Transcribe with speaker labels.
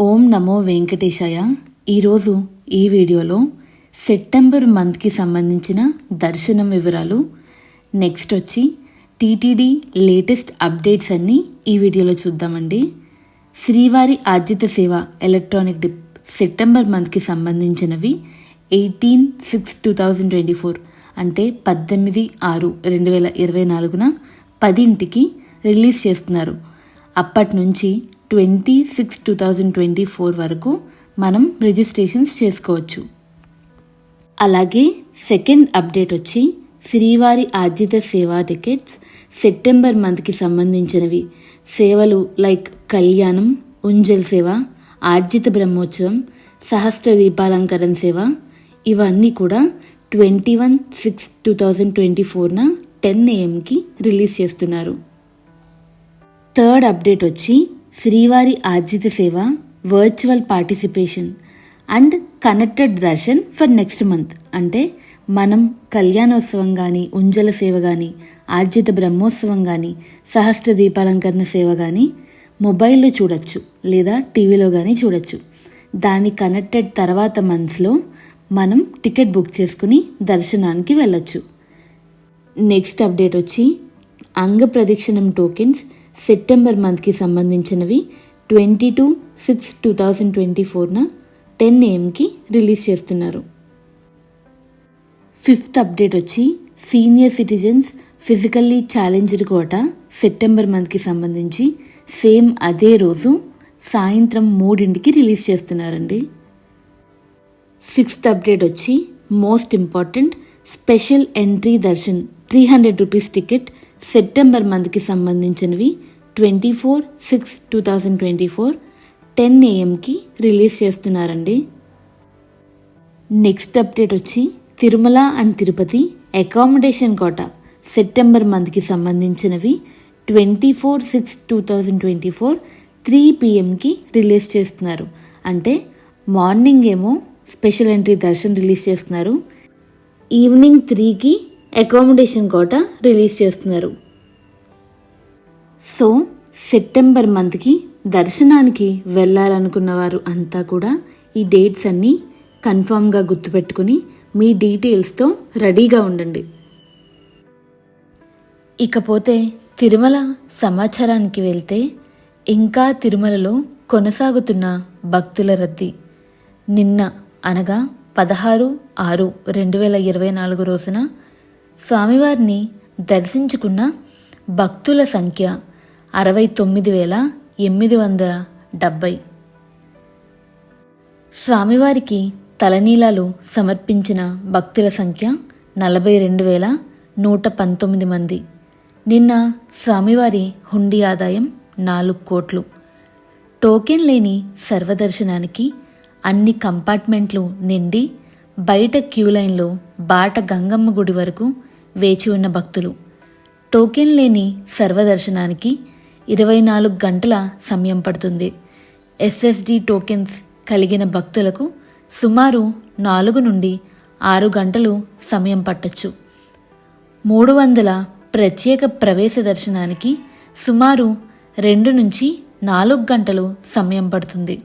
Speaker 1: ఓం నమో వెంకటేశాయ. ఈరోజు ఈ వీడియోలో సెప్టెంబర్ మంత్కి సంబంధించిన దర్శనం వివరాలు, నెక్స్ట్ వచ్చి టీటీడీ లేటెస్ట్ అప్డేట్స్ అన్నీ ఈ వీడియోలో చూద్దామండి. శ్రీవారి ఆర్జిత సేవ ఎలక్ట్రానిక్ డిప్ సెప్టెంబర్ మంత్కి సంబంధించినవి 18/6/2024 అంటే 18/6/2024 10ంటికి రిలీజ్ చేస్తున్నారు. అప్పటి నుంచి 20/6/2024 వరకు మనం రిజిస్ట్రేషన్స్ చేసుకోవచ్చు. అలాగే సెకండ్ అప్డేట్ వచ్చి శ్రీవారి ఆర్జిత సేవా టికెట్స్ సెప్టెంబర్ మంత్కి సంబంధించినవి సేవలు లైక్ కళ్యాణం, ఉంజల్ సేవ, ఆర్జిత బ్రహ్మోత్సవం, సహస్ర దీపాలంకరణ సేవ ఇవన్నీ కూడా 21/6/2024 10 AM రిలీజ్ చేస్తున్నారు. థర్డ్ అప్డేట్ వచ్చి శ్రీవారి ఆర్జిత సేవ virtual participation and connected Darshan for next month అంటే మనం కళ్యాణోత్సవం కానీ, ఉంజల సేవ కానీ, ఆర్జిత బ్రహ్మోత్సవం కానీ, సహస్ర దీపాలంకరణ సేవ కానీ మొబైల్లో చూడొచ్చు లేదా టీవీలో కానీ చూడొచ్చు. దాని కనెక్టెడ్ తర్వాత మంత్స్లో మనం టికెట్ బుక్ చేసుకుని దర్శనానికి వెళ్ళొచ్చు. నెక్స్ట్ అప్డేట్ వచ్చి అంగ ప్రదక్షిణం టోకెన్స్ సెప్టెంబర్ మంత్కి సంబంధించినవి 22/6/2024 10 AM రిలీజ్ చేస్తున్నారు. ఫిఫ్త్ అప్డేట్ వచ్చి senior citizens physically challenged quota September మంత్కి సంబంధించి సేమ్ అదే రోజు సాయంత్రం 3ంటికి రిలీజ్ చేస్తున్నారండి. సిక్స్త్ అప్డేట్ వచ్చి most important special entry darshan 300 rupees ticket September మంత్కి సంబంధించినవి 24/6/2024 10 AM రిలీజ్ చేస్తున్నారండి. నెక్స్ట్ అప్డేట్ వచ్చి Tirumala and Tirupati accommodation quota September మంత్కి సంబంధించినవి 24/6/2024 3 PM రిలీజ్ చేస్తున్నారు. అంటే మార్నింగ్ ఏమో స్పెషల్ ఎంట్రీ దర్శన్ రిలీజ్ చేస్తున్నారు, ఈవినింగ్ 3కి అకామిడేషన్ కోట రిలీజ్ చేస్తున్నారు. సో సెప్టెంబర్ మంత్కి దర్శనానికి వెళ్ళాలనుకున్న వారు అంతా కూడా ఈ డేట్స్ అన్నీ కన్ఫామ్గా గుర్తుపెట్టుకుని మీ డీటెయిల్స్తో రెడీగా ఉండండి. ఇకపోతే తిరుమల సమాచారానికి వెళ్తే ఇంకా తిరుమలలో కొనసాగుతున్న భక్తుల రద్దీ నిన్న అనగా 16/6/2024 రోజున స్వామివారిని దర్శించుకున్న భక్తుల సంఖ్య 69,870. స్వామివారికి తలనీలాలు సమర్పించిన భక్తుల సంఖ్య 42,119 మంది. నిన్న స్వామివారి హుండీ ఆదాయం 4 కోట్లు. టోకెన్ లేని సర్వదర్శనానికి అన్ని కంపార్ట్మెంట్లు నిండి బయట క్యూ లైన్లో బాట గంగమ్మ గుడి వరకు వేచి ఉన్న భక్తులు. టోకెన్ లేని సర్వదర్శనానికి 24 గంటల సమయం పడుతుంది. ఎస్ఎస్డి టోకెన్స్ కలిగిన భక్తులకు సుమారు 4 నుండి 6 గంటలు సమయం పట్టొచ్చు. 300 ప్రత్యేక ప్రవేశ దర్శనానికి సుమారు 2 నుంచి 4 గంటలు సమయం పడుతుంది.